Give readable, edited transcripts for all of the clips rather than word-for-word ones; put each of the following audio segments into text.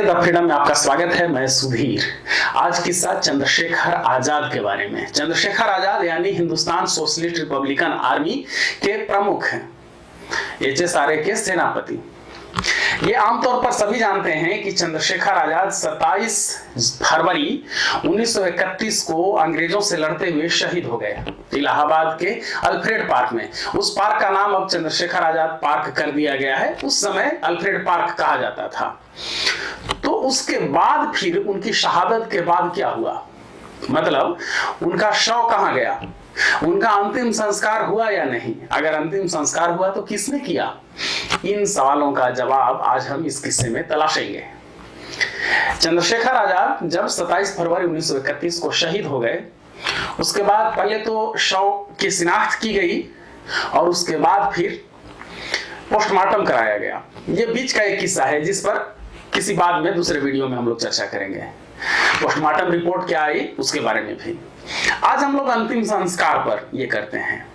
The freedom में आपका स्वागत है। मैं सुधीर। आज किस्सा चंद्रशेखर आजाद के बारे में। चंद्रशेखर आजाद यानी हिंदुस्तान सोशलिस्ट रिपब्लिकन आर्मी के प्रमुख हैं, HSRA के सेनापति। ये आमतौर पर सभी जानते हैं कि चंद्रशेखर आजाद 27 फरवरी 1931 को अंग्रेजों से लड़ते हुए शहीद हो गए इलाहाबाद के अल्फ्रेड पार्क में। उस पार्क का नाम अब चंद्रशेखर आजाद पार्क कर दिया गया है। उस समय अल्फ्रेड पार्क कहा जाता था। तो उसके बाद फिर उनकी शहादत के बाद क्या हुआ, मतलब उनका शव कहां गया, उनका अंतिम संस्कार हुआ या नहीं, अगर अंतिम संस्कार हुआ तो किसने किया, इन सवालों का जवाब आज हम इस किस्से में तलाशेंगे। चंद्रशेखर आजाद जब 27 फरवरी 1931 को शहीद हो गए, उसके बाद पहले तो शव की शिनाख्त की गई और उसके बाद फिर पोस्टमार्टम कराया गया। ये बीच का एक किस्सा है जिस पर किसी बाद में दूसरे वीडियो में हम लोग चर्चा करेंगे। पोस्टमार्टम रिपोर्ट क्या आई उसके बारे में भी। आज हम लोग अंतिम संस्कार पर ये करते हैं।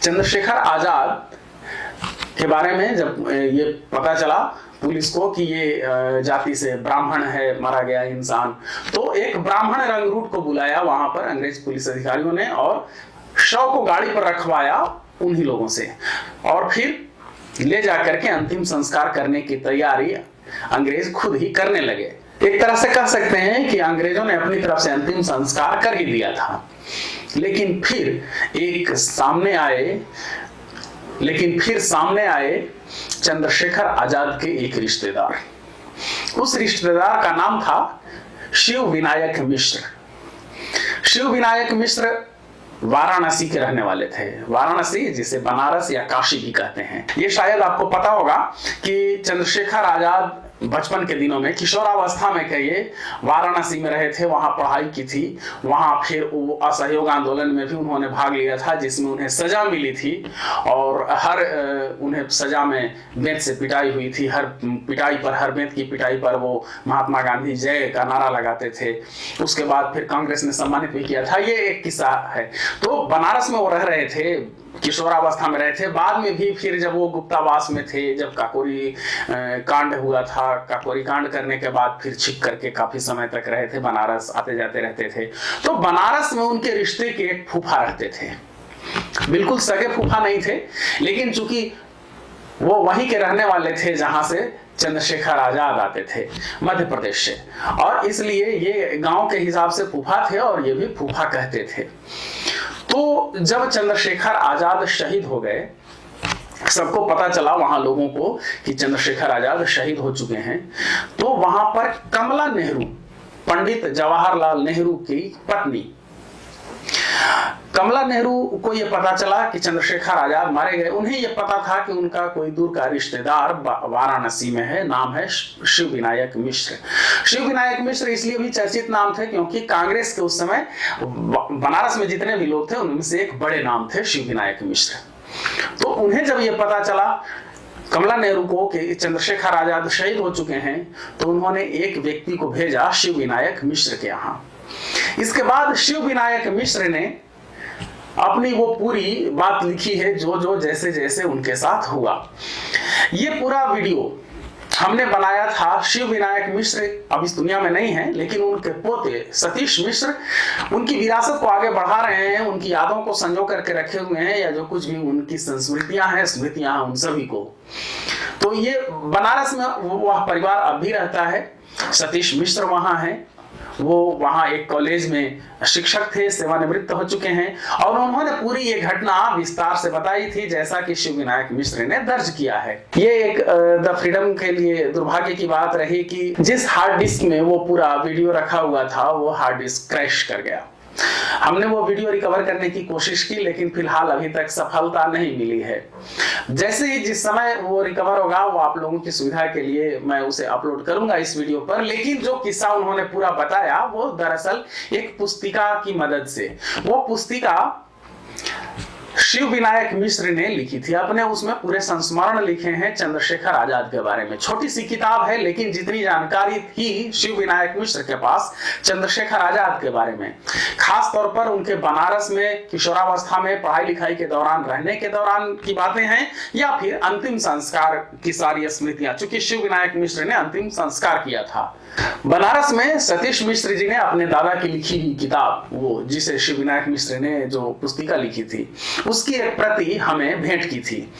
चंद्रशेखर आजाद के बारे में जब ये पता चला पुलिस को कि ये जाति से ब्राह्मण है, मारा गया इंसान, तो एक ब्राह्मण रंगरूट को बुलाया वहां पर अंग्रेज पुलिस अधिकारियों ने और शव को गाड़ी पर रखवाया उन्हीं लोगों से, और फिर ले जाकर के अंतिम संस्कार करने की तैयारी अंग्रेज खुद ही करने लगे। एक तरह से कह सकते हैं कि अंग्रेजों ने अपनी तरफ से अंतिम संस्कार कर ही दिया था, लेकिन फिर सामने आए चंद्रशेखर आजाद के एक रिश्तेदार। उस रिश्तेदार का नाम था शिव विनायक मिश्र। शिव विनायक मिश्र वाराणसी के रहने वाले थे। वाराणसी जिसे बनारस या काशी भी कहते हैं। ये शायद आपको पता होगा कि चंद्रशेखर आजाद बचपन के दिनों में, किशोरावस्था में कहिए, वाराणसी में रहे थे, वहां पढ़ाई की थी। वहां फिर वो असहयोग आंदोलन में भी उन्होंने भाग लिया था जिसमें उन्हें सजा मिली थी और उन्हें सजा में बेंत से पिटाई हुई थी। हर बेंत की पिटाई पर वो महात्मा गांधी जय का नारा लगाते थे। उसके बाद फिर कांग्रेस ने सम्मानित भी किया था। ये एक किस्सा है। तो बनारस में वो रह रहे थे, किशोरावस्था में रहे थे। बाद में भी फिर जब वो गुप्तावास में थे, जब काकोरी कांड हुआ था, काकोरी कांड करने के बाद फिर छिप करके काफी समय तक रहे थे, बनारस आते जाते रहते थे। तो बनारस में उनके रिश्ते के एक फूफा रहते थे। बिल्कुल सगे फूफा नहीं थे, लेकिन चूंकि वो वहीं के रहने वाले थे जहां से चंद्रशेखर आजाद आते थे, मध्य प्रदेश से, और इसलिए ये गांव के हिसाब से फूफा थे और ये भी फूफा कहते थे। तो जब चंद्रशेखर आजाद शहीद हो गए, सबको पता चला वहां लोगों को कि चंद्रशेखर आजाद शहीद हो चुके हैं, तो वहां पर कमला नेहरू, पंडित जवाहरलाल नेहरू की पत्नी कमला नेहरू को यह पता चला कि चंद्रशेखर आजाद मारे गए। उन्हें यह पता था कि उनका कोई दूर का रिश्तेदार वाराणसी में है, नाम है शिव विनायक मिश्र। शिव विनायक मिश्र इसलिए भी चर्चित नाम थे क्योंकि कांग्रेस के उस समय बनारस में जितने भी लोग थे उनमें से एक बड़े नाम थे शिव विनायक मिश्र। तो उन्हें जब यह पता चला कमला नेहरू को कि चंद्रशेखर आजाद शहीद हो चुके हैं, तो उन्होंने एक व्यक्ति को भेजा शिव विनायक मिश्र के यहाँ। इसके बाद शिव विनायक मिश्र ने अपनी वो पूरी बात लिखी है, जो जैसे जैसे उनके साथ हुआ। ये पूरा वीडियो हमने बनाया था। शिव विनायक मिश्र अब इस दुनिया में नहीं है, लेकिन उनके पोते सतीश मिश्र उनकी विरासत को आगे बढ़ा रहे हैं, उनकी यादों को संजो करके रखे हुए हैं, या जो कुछ भी उनकी संस्मृतियां हैं, स्मृतियां हैं, उन सभी को। तो ये बनारस में वह परिवार अब भी रहता है। सतीश मिश्र वहां है, वो वहां एक कॉलेज में शिक्षक थे, सेवानिवृत्त हो चुके हैं, और उन्होंने पूरी ये घटना विस्तार से बताई थी जैसा कि शिव विनायक मिश्र ने दर्ज किया है। ये एक द फ्रीडम के लिए दुर्भाग्य की बात रही कि जिस हार्ड डिस्क में वो पूरा वीडियो रखा हुआ था, वो हार्ड डिस्क क्रैश कर गया। हमने वो वीडियो रिकवर करने की कोशिश की, लेकिन फिलहाल अभी तक सफलता नहीं मिली है। जैसे ही जिस समय वो रिकवर होगा, वो आप लोगों की सुविधा के लिए मैं उसे अपलोड करूंगा इस वीडियो पर। लेकिन जो किस्सा उन्होंने पूरा बताया वो दरअसल एक पुस्तिका की मदद से। वो पुस्तिका शिव विनायक मिश्र ने लिखी थी। अपने उसमें पूरे संस्मरण लिखे हैं चंद्रशेखर आजाद के बारे में। छोटी सी किताब है, लेकिन जितनी जानकारी थी शिव विनायक मिश्र के पास चंद्रशेखर आजाद के बारे में, खास तौर पर उनके बनारस में किशोरावस्था में पढ़ाई लिखाई के दौरान, रहने के दौरान की बातें हैं, या फिर अंतिम संस्कार की सारी स्मृतियां, चूंकि शिव विनायक मिश्र ने अंतिम संस्कार किया था बनारस में। सतीश मिश्र जी ने अपने दादा की लिखी हुई किताब, वो जिसे शिव विनायक मिश्र ने जो पुस्तिका लिखी थी, उसकी एक प्रति हमें भेंट की थी।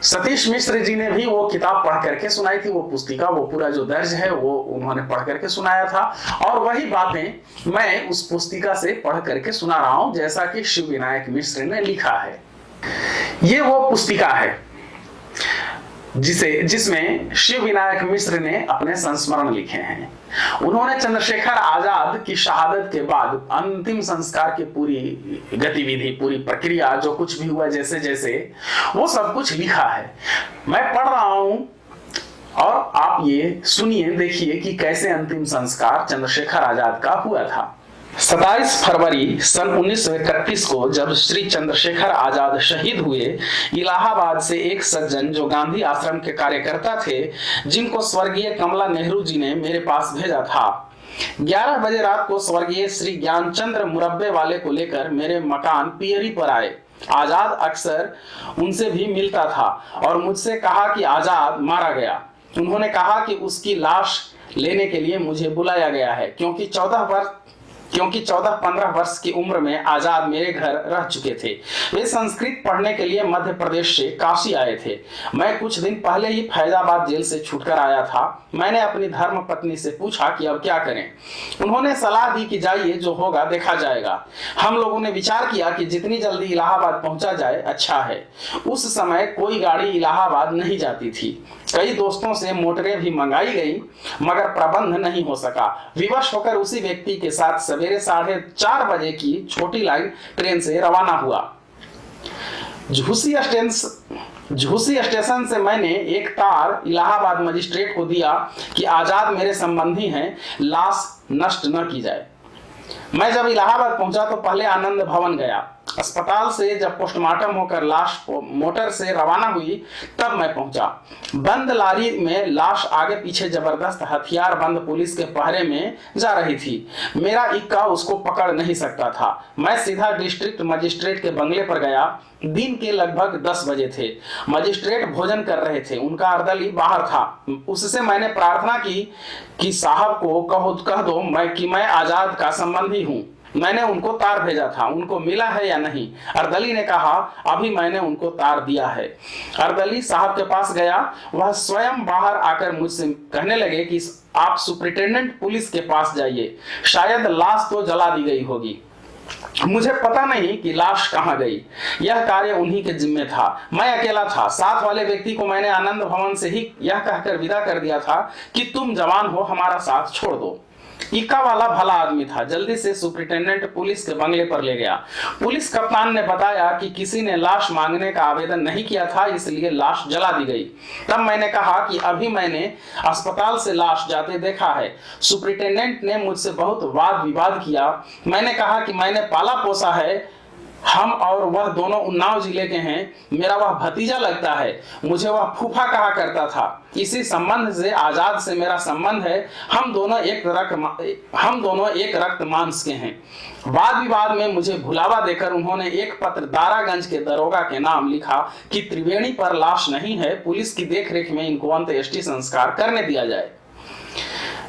सतीश मिश्र जी ने भी वो किताब पढ़ करके सुनाई थी, वो पुस्तिका, वो पूरा जो दर्ज है वो उन्होंने पढ़ करके सुनाया था, और वही बातें मैं उस पुस्तिका से पढ़ करके सुना रहा हूं, जैसा कि शिव विनायक मिश्र ने लिखा है। ये वो पुस्तिका है जिसमें शिव विनायक मिश्र ने अपने संस्मरण लिखे हैं। उन्होंने चंद्रशेखर आजाद की शहादत के बाद अंतिम संस्कार की पूरी गतिविधि, पूरी प्रक्रिया, जो कुछ भी हुआ, जैसे जैसे, वो सब कुछ लिखा है। मैं पढ़ रहा हूं और आप ये सुनिए, देखिए कि कैसे अंतिम संस्कार चंद्रशेखर आजाद का हुआ था। 27 फरवरी सन 1931 को जब श्री चंद्रशेखर आजाद शहीद हुए, इलाहाबाद से एक सज्जन जो गांधी आश्रम के कार्यकर्ता थे, जिनको स्वर्गीय कमला नेहरू जी ने मेरे पास भेजा था, 11 बजे रात को स्वर्गीय श्री ज्ञानचंद्र मुरब्बे वाले को लेकर मेरे मकान पियरी पर आए। आजाद अक्सर उनसे भी मिलता था और मुझसे कहा कि आजाद मारा गया। उन्होंने कहा कि उसकी लाश लेने के लिए मुझे बुलाया गया है, क्योंकि 14-15 वर्ष की उम्र में आजाद मेरे घर रह चुके थे। वे संस्कृत पढ़ने के लिए मध्य प्रदेश से काशी आए थे। मैं कुछ दिन पहले ही फैजाबाद जेल से छूटकर आया था। मैंने अपनी धर्म पत्नी से पूछा कि अब क्या करें। उन्होंने सलाह दी कि जाइए, जो होगा देखा जाएगा। हम लोगों ने विचार किया कि जितनी जल्दी इलाहाबाद पहुंचा जाए अच्छा है। उस समय कोई गाड़ी इलाहाबाद नहीं जाती थी। कई दोस्तों से मोटरें भी मंगाई गई, मगर प्रबंध नहीं हो सका। विवश होकर उसी व्यक्ति के साथ सवेरे 4:30 बजे की छोटी लाइन ट्रेन से रवाना हुआ। झूसी स्टेशन से मैंने एक तार इलाहाबाद मजिस्ट्रेट को दिया कि आजाद मेरे संबंधी हैं, लाश नष्ट न की जाए। मैं जब इलाहाबाद पहुंचा तो पहले आनंद भवन गया। अस्पताल से जब पोस्टमार्टम होकर लाश मोटर से रवाना हुई, तब मैं पहुंचा। बंद लारी में लाश आगे पीछे जबरदस्त हथियार बंद पुलिस के पहरे में जा रही थी। मेरा इक्का उसको पकड़ नहीं सकता था। मैं सीधा डिस्ट्रिक्ट मजिस्ट्रेट के बंगले पर गया। दिन के लगभग 10 बजे थे। मजिस्ट्रेट भोजन कर रहे थे। उनका अर्दली बाहर था। उससे मैंने प्रार्थना की कि साहब को कह दो मैं आजाद का संबंधी हूँ। मैंने उनको तार भेजा था, उनको मिला है या नहीं? अर्दली ने कहा, अभी मैंने उनको तार दिया है। अर्दली साहब के पास गया। वह स्वयं बाहर आकर मुझसे कहने लगे कि आप सुपरिटेंडेंट पुलिस के पास जाइए, शायद लाश तो जला दी गई होगी। मुझे पता नहीं कि लाश कहां गई। यह कार्य उन्हीं के जिम्मे था। मैं अकेला था। साथ वाले व्यक्ति को मैंने आनंद भवन से ही यह कहकर विदा कर दिया था कि तुम जवान हो, हमारा साथ छोड़ दो। इक्का वाला भला आदमी था। जल्दी से सुपरिटेंडेंट पुलिस के बंगले पर ले गया। पुलिस कप्तान ने बताया कि किसी ने लाश मांगने का आवेदन नहीं किया था, इसलिए लाश जला दी गई। तब मैंने कहा कि अभी मैंने अस्पताल से लाश जाते देखा है। सुपरिटेंडेंट ने मुझसे बहुत वाद विवाद किया। मैंने कहा कि मैंने पाला पोसा है, हम और वह दोनों उन्नाव जिले के हैं। मेरा वह भतीजा लगता है। मुझे वह फूफा कहा करता था। इसी संबंध से आजाद से मेरा संबंध है। हम दोनों एक रक्त मांस के हैं। वाद विवाद में मुझे भुलावा देकर उन्होंने एक पत्र दारागंज के दरोगा के नाम लिखा कि त्रिवेणी पर लाश नहीं है, पुलिस की देखरेख में इनको अंत्येष्टि संस्कार करने दिया जाए।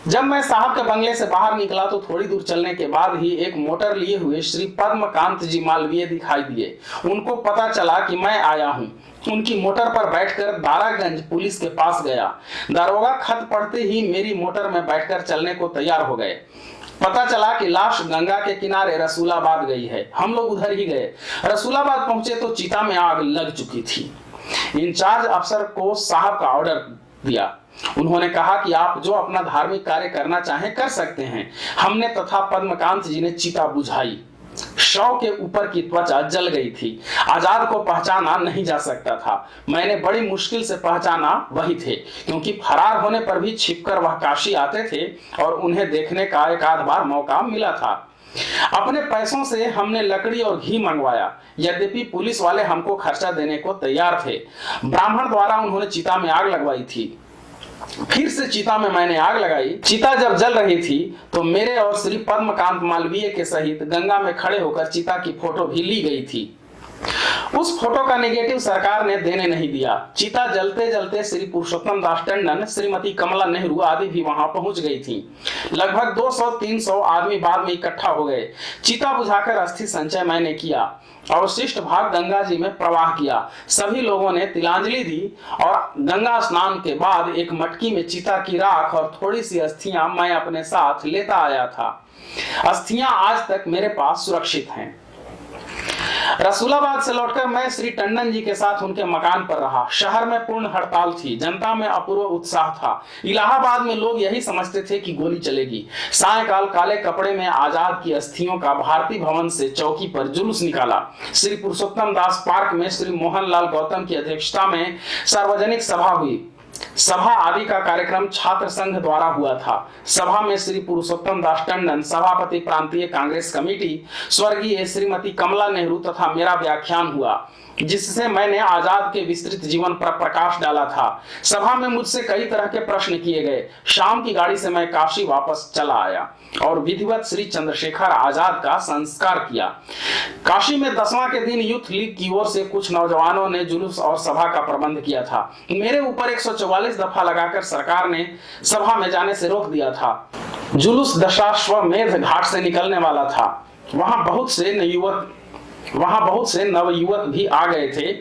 जब मैं साहब के बंगले से बाहर निकला तो थोड़ी दूर चलने के बाद ही एक मोटर लिए हुए श्री पद्मकांत जी मालवीय दिखाई दिए। उनको पता चला कि मैं आया हूं। उनकी मोटर पर बैठकर दारागंज पुलिस के पास गया। दारोगा खत पढ़ते ही मेरी मोटर में बैठकर चलने को तैयार हो गए। पता चला कि लाश गंगा के किनारे रसूलाबाद गई है। हम लोग उधर ही गए। रसूलाबाद पहुंचे तो चिता में आग लग चुकी थी। इंचार्ज अफसर को साहब का ऑर्डर दिया। उन्होंने कहा कि आप जो अपना धार्मिक कार्य करना चाहें कर सकते हैं। हमने तथा पद्मकांत जी ने चिता बुझाई। शव के ऊपर की त्वचा जल गई थी। आजाद को पहचाना नहीं जा सकता था। मैंने बड़ी मुश्किल से पहचाना वही थे, क्योंकि फरार होने पर भी छिपकर वह काशी आते थे और उन्हें देखने का एक आध बार मौका मिला था। अपने पैसों से हमने लकड़ी और घी मंगवाया, यद्यपि पुलिस वाले हमको खर्चा देने को तैयार थे। ब्राह्मण द्वारा उन्होंने चिता में आग लगवाई थी। फिर से चिता में मैंने आग लगाई। चिता जब जल रही थी तो मेरे और श्री पद्मकांत मालवीय के सहित गंगा में खड़े होकर चिता की फोटो भी ली गई थी। उस फोटो का नेगेटिव सरकार ने देने नहीं दिया। चिता जलते जलते श्री पुरुषोत्तम दास टंडन, श्रीमती कमला नेहरू आदि भी वहां पहुंच गई थी। लगभग 200-300 आदमी बाद में इकट्ठा हो गए। चिता बुझाकर अस्थि संचय मैंने किया। अवशिष्ट भाग गंगा जी में प्रवाह किया। सभी लोगों ने तिलांजलि दी और गंगा स्नान के बाद एक मटकी में चिता की राख और थोड़ी सी अस्थियां मैं अपने साथ लेता आया था। अस्थियां आज तक मेरे पास सुरक्षित हैं। रसूलाबाद से लौटकर मैं श्री टंडन जी के साथ उनके मकान पर रहा। शहर में पूर्ण हड़ताल थी। जनता में अपूर्व उत्साह था। इलाहाबाद में लोग यही समझते थे कि गोली चलेगी। सायंकाल काले कपड़े में आजाद की अस्थियों का भारतीय भवन से चौकी पर जुलूस निकाला। श्री पुरुषोत्तम दास पार्क में श्री मोहनलाल गौतम की अध्यक्षता में सार्वजनिक सभा हुई। सभा आदि का कार्यक्रम छात्र संघ द्वारा हुआ था। सभा में श्री पुरुषोत्तम दास टंडन, सभापति प्रांतीय कांग्रेस कमेटी, स्वर्गीय श्रीमती कमला नेहरू तथा मेरा व्याख्यान हुआ, जिससे मैंने आजाद के विस्तृत जीवन पर प्रकाश डाला था। सभा में मुझसे कई तरह के प्रश्न किए गए। शाम की गाड़ी से मैं काशी वापस चला आया और विधिवत श्री चंद्रशेखर आजाद का संस्कार किया। काशी में 10वां के दिन यूथ लीग की ओर से कुछ नौजवानों ने जुलूस और सभा का प्रबंध किया था। मेरे ऊपर 144 दफा लगाकर सरकार ने सभा में जाने से रोक दिया था। जुलूस दशाश्वमेध घाट से निकलने वाला था। वहां बहुत से नवयुवक भी आ गए थे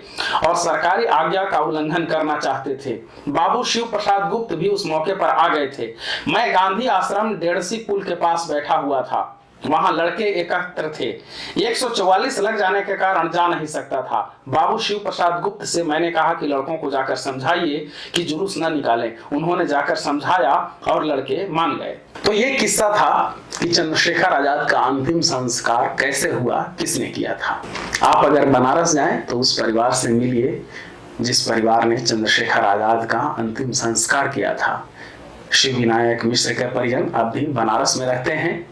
और सरकारी आज्ञा का उल्लंघन करना चाहते थे। बाबू शिव प्रसाद गुप्त भी उस मौके पर आ गए थे। मैं गांधी आश्रम डेढ़सी पुल के पास बैठा हुआ था। वहां लड़के एकत्र थे। 144 लग जाने के कारण जा नहीं सकता था। बाबू शिव प्रसाद गुप्त से मैंने कहा कि लड़कों को जाकर समझाइए कि जुलूस न निकालें। उन्होंने जाकर समझाया और लड़के मान गए। तो ये किस्सा था कि चंद्रशेखर आजाद का अंतिम संस्कार कैसे हुआ, किसने किया था। आप अगर बनारस जाएं तो उस परिवार से मिलिए जिस परिवार ने चंद्रशेखर आजाद का अंतिम संस्कार किया था। शिव विनायक मिश्र के परिजन अब भी बनारस में रहते हैं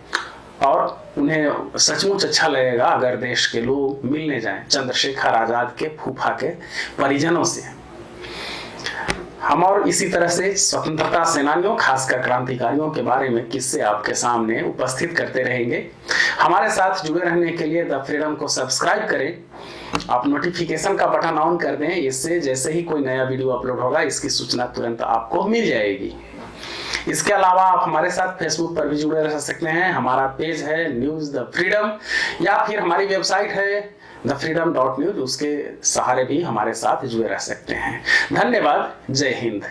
और उन्हें सचमुच अच्छा लगेगा अगर देश के लोग मिलने जाएं चंद्रशेखर आजाद के फूफा के परिजनों से। हम और इसी तरह से स्वतंत्रता सेनानियों, खासकर क्रांतिकारियों के बारे में किस्से आपके सामने उपस्थित करते रहेंगे। हमारे साथ जुड़े रहने के लिए द फ्रीडम को सब्सक्राइब करें। आप नोटिफिकेशन का बटन ऑन कर दें। इससे जैसे ही कोई नया वीडियो अपलोड होगा इसकी सूचना तुरंत आपको मिल जाएगी। इसके अलावा आप हमारे साथ फेसबुक पर भी जुड़े रह सकते हैं। हमारा पेज है न्यूज द फ्रीडम, या फिर हमारी वेबसाइट है thefreedom.news। उसके सहारे भी हमारे साथ जुड़े रह सकते हैं। धन्यवाद। जय हिंद।